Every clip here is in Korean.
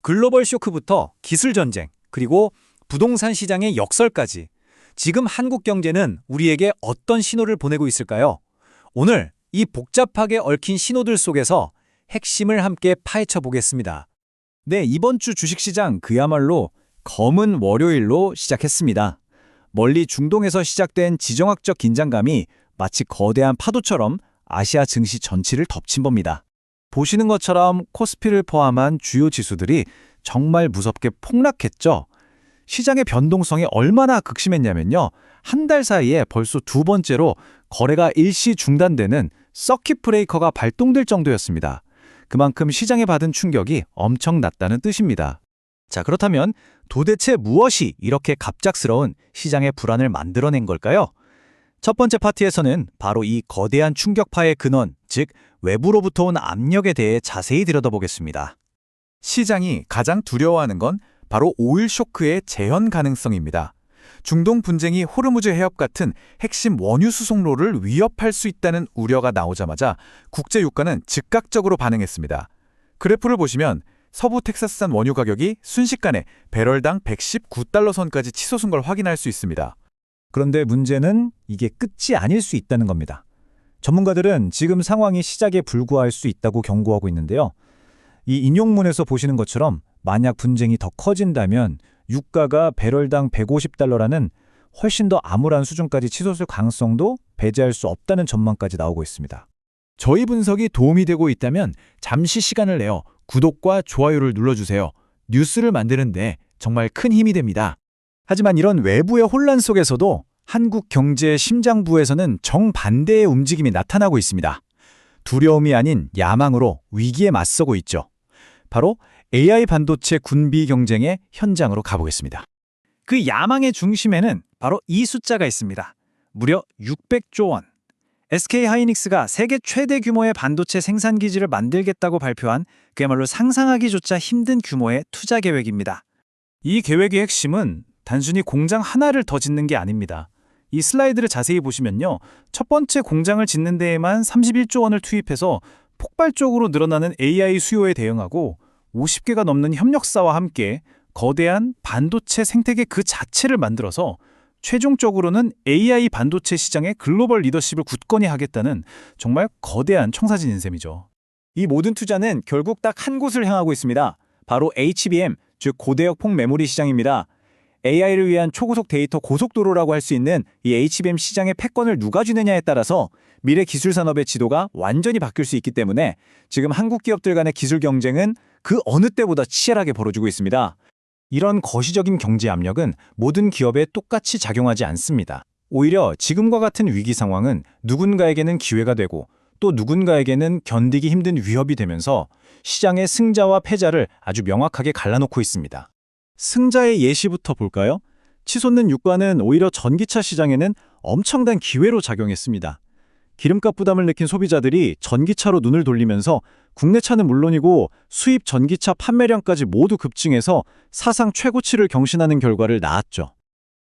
글로벌 쇼크부터 기술 전쟁, 그리고 부동산 시장의 역설까지 지금 한국 경제는 우리에게 어떤 신호를 보내고 있을까요? 오늘 이 복잡하게 얽힌 신호들 속에서 핵심을 함께 파헤쳐 보겠습니다. 네, 이번 주 주식시장 그야말로 검은 월요일로 시작했습니다. 멀리 중동에서 시작된 지정학적 긴장감이 마치 거대한 파도처럼 아시아 증시 전체를 덮친 겁니다. 보시는 것처럼 코스피를 포함한 주요 지수들이 정말 무섭게 폭락했죠. 시장의 변동성이 얼마나 극심했냐면요. 한 달 사이에 벌써 두 번째로 거래가 일시 중단되는 서킷 브레이커가 발동될 정도였습니다. 그만큼 시장에 받은 충격이 엄청났다는 뜻입니다. 자, 그렇다면 도대체 무엇이 이렇게 갑작스러운 시장의 불안을 만들어낸 걸까요? 첫 번째 파트에서는 바로 이 거대한 충격파의 근원, 즉 외부로부터 온 압력에 대해 자세히 들여다보겠습니다. 시장이 가장 두려워하는 건 바로 오일 쇼크의 재현 가능성입니다. 중동 분쟁이 호르무즈 해협 같은 핵심 원유 수송로를 위협할 수 있다는 우려가 나오자마자 국제 유가는 즉각적으로 반응했습니다. 그래프를 보시면 서부 텍사스산 원유 가격이 순식간에 배럴당 119달러 선까지 치솟은 걸 확인할 수 있습니다. 그런데 문제는 이게 끝이 아닐 수 있다는 겁니다. 전문가들은 지금 상황이 시작에 불과할 수 있다고 경고하고 있는데요. 이 인용문에서 보시는 것처럼 만약 분쟁이 더 커진다면 유가가 배럴당 150달러라는 훨씬 더 암울한 수준까지 치솟을 가능성도 배제할 수 없다는 전망까지 나오고 있습니다. 저희 분석이 도움이 되고 있다면 잠시 시간을 내어 구독과 좋아요를 눌러주세요. 뉴스를 만드는데 정말 큰 힘이 됩니다. 하지만 이런 외부의 혼란 속에서도 한국 경제의 심장부에서는 정반대의 움직임이 나타나고 있습니다. 두려움이 아닌 야망으로 위기에 맞서고 있죠. 바로 AI 반도체 군비 경쟁의 현장으로 가보겠습니다. 그 야망의 중심에는 바로 이 숫자가 있습니다. 무려 600조 원. SK하이닉스가 세계 최대 규모의 반도체 생산 기지를 만들겠다고 발표한 그야말로 상상하기조차 힘든 규모의 투자 계획입니다. 이 계획의 핵심은 단순히 공장 하나를 더 짓는 게 아닙니다. 이 슬라이드를 자세히 보시면요. 첫 번째 공장을 짓는 데에만 31조 원을 투입해서 폭발적으로 늘어나는 AI 수요에 대응하고 50개가 넘는 협력사와 함께 거대한 반도체 생태계 그 자체를 만들어서 최종적으로는 AI 반도체 시장의 글로벌 리더십을 굳건히 하겠다는 정말 거대한 청사진인 셈이죠. 이 모든 투자는 결국 딱 한 곳을 향하고 있습니다. 바로 HBM, 즉 고대역 폭메모리 시장입니다. AI를 위한 초고속 데이터 고속도로라고 할 수 있는 이 HBM 시장의 패권을 누가 쥐느냐에 따라서 미래 기술 산업의 지도가 완전히 바뀔 수 있기 때문에 지금 한국 기업들 간의 기술 경쟁은 그 어느 때보다 치열하게 벌어지고 있습니다. 이런 거시적인 경제 압력은 모든 기업에 똑같이 작용하지 않습니다. 오히려 지금과 같은 위기 상황은 누군가에게는 기회가 되고 또 누군가에게는 견디기 힘든 위협이 되면서 시장의 승자와 패자를 아주 명확하게 갈라놓고 있습니다. 승자의 예시부터 볼까요? 치솟는 유가는 오히려 전기차 시장에는 엄청난 기회로 작용했습니다. 기름값 부담을 느낀 소비자들이 전기차로 눈을 돌리면서 국내 차는 물론이고 수입 전기차 판매량까지 모두 급증해서 사상 최고치를 경신하는 결과를 낳았죠.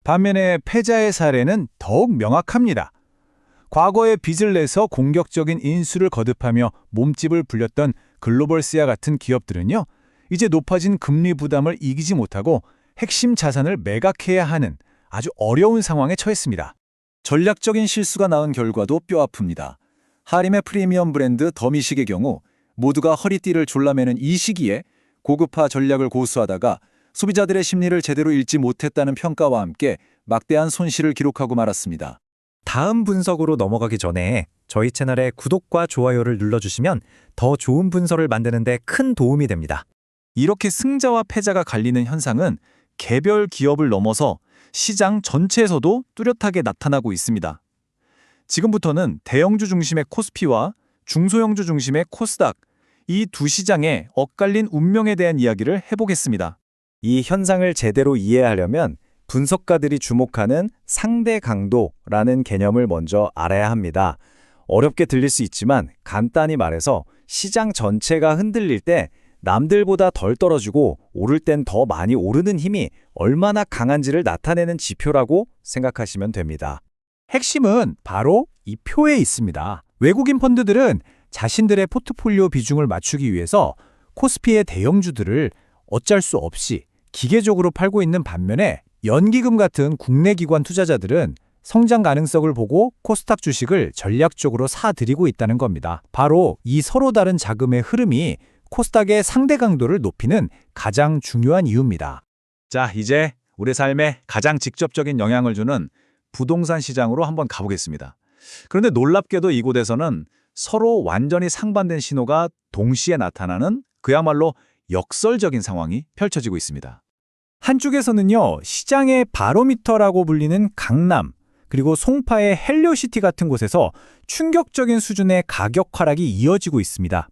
반면에 패자의 사례는 더욱 명확합니다. 과거에 빚을 내서 공격적인 인수를 거듭하며 몸집을 불렸던 글로벌스야 같은 기업들은요. 이제 높아진 금리 부담을 이기지 못하고 핵심 자산을 매각해야 하는 아주 어려운 상황에 처했습니다. 전략적인 실수가 낳은 결과도 뼈아픕니다. 하림의 프리미엄 브랜드 더미식의 경우 모두가 허리띠를 졸라매는 이 시기에 고급화 전략을 고수하다가 소비자들의 심리를 제대로 읽지 못했다는 평가와 함께 막대한 손실을 기록하고 말았습니다. 다음 분석으로 넘어가기 전에 저희 채널에 구독과 좋아요를 눌러주시면 더 좋은 분석을 만드는 데 큰 도움이 됩니다. 이렇게 승자와 패자가 갈리는 현상은 개별 기업을 넘어서 시장 전체에서도 뚜렷하게 나타나고 있습니다. 지금부터는 대형주 중심의 코스피와 중소형주 중심의 코스닥, 이 두 시장의 엇갈린 운명에 대한 이야기를 해보겠습니다. 이 현상을 제대로 이해하려면 분석가들이 주목하는 상대 강도라는 개념을 먼저 알아야 합니다. 어렵게 들릴 수 있지만 간단히 말해서 시장 전체가 흔들릴 때 남들보다 덜 떨어지고 오를 땐 더 많이 오르는 힘이 얼마나 강한지를 나타내는 지표라고 생각하시면 됩니다. 핵심은 바로 이 표에 있습니다. 외국인 펀드들은 자신들의 포트폴리오 비중을 맞추기 위해서 코스피의 대형주들을 어쩔 수 없이 기계적으로 팔고 있는 반면에 연기금 같은 국내 기관 투자자들은 성장 가능성을 보고 코스닥 주식을 전략적으로 사들이고 있다는 겁니다. 바로 이 서로 다른 자금의 흐름이 코스닥의 상대 강도를 높이는 가장 중요한 이유입니다. 자, 이제 우리 삶에 가장 직접적인 영향을 주는 부동산 시장으로 한번 가보겠습니다. 그런데 놀랍게도 이곳에서는 서로 완전히 상반된 신호가 동시에 나타나는 그야말로 역설적인 상황이 펼쳐지고 있습니다. 한쪽에서는요, 시장의 바로미터라고 불리는 강남, 그리고 송파의 헬리오시티 같은 곳에서 충격적인 수준의 가격 하락이 이어지고 있습니다.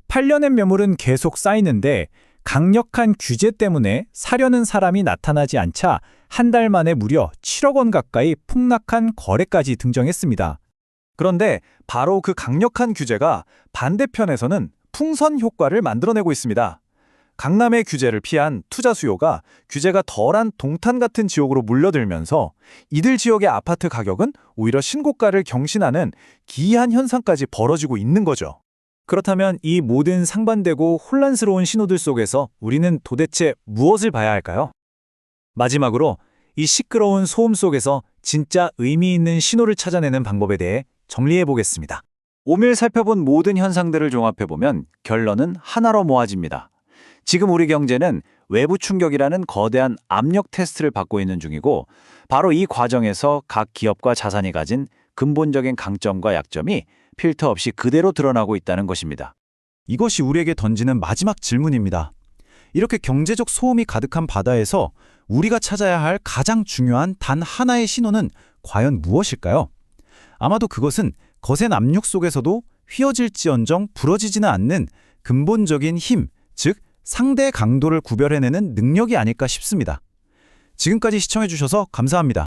팔려낸 매물은 계속 쌓이는데 강력한 규제 때문에 사려는 사람이 나타나지 않자 한 달 만에 무려 7억 원 가까이 폭락한 거래까지 등장했습니다. 그런데 바로 그 강력한 규제가 반대편에서는 풍선 효과를 만들어내고 있습니다. 강남의 규제를 피한 투자 수요가 규제가 덜한 동탄 같은 지역으로 몰려들면서 이들 지역의 아파트 가격은 오히려 신고가를 경신하는 기이한 현상까지 벌어지고 있는 거죠. 그렇다면 이 모든 상반되고 혼란스러운 신호들 속에서 우리는 도대체 무엇을 봐야 할까요? 마지막으로 이 시끄러운 소음 속에서 진짜 의미 있는 신호를 찾아내는 방법에 대해 정리해 보겠습니다. 오늘 살펴본 모든 현상들을 종합해보면 결론은 하나로 모아집니다. 지금 우리 경제는 외부 충격이라는 거대한 압력 테스트를 받고 있는 중이고 바로 이 과정에서 각 기업과 자산이 가진 근본적인 강점과 약점이 필터 없이 그대로 드러나고 있다는 것입니다. 이것이 우리에게 던지는 마지막 질문입니다. 이렇게 경제적 소음이 가득한 바다에서 우리가 찾아야 할 가장 중요한 단 하나의 신호는 과연 무엇일까요? 아마도 그것은 거센 압력 속에서도 휘어질지언정 부러지지는 않는 근본적인 힘, 즉 상대 강도를 구별해내는 능력이 아닐까 싶습니다. 지금까지 시청해주셔서 감사합니다.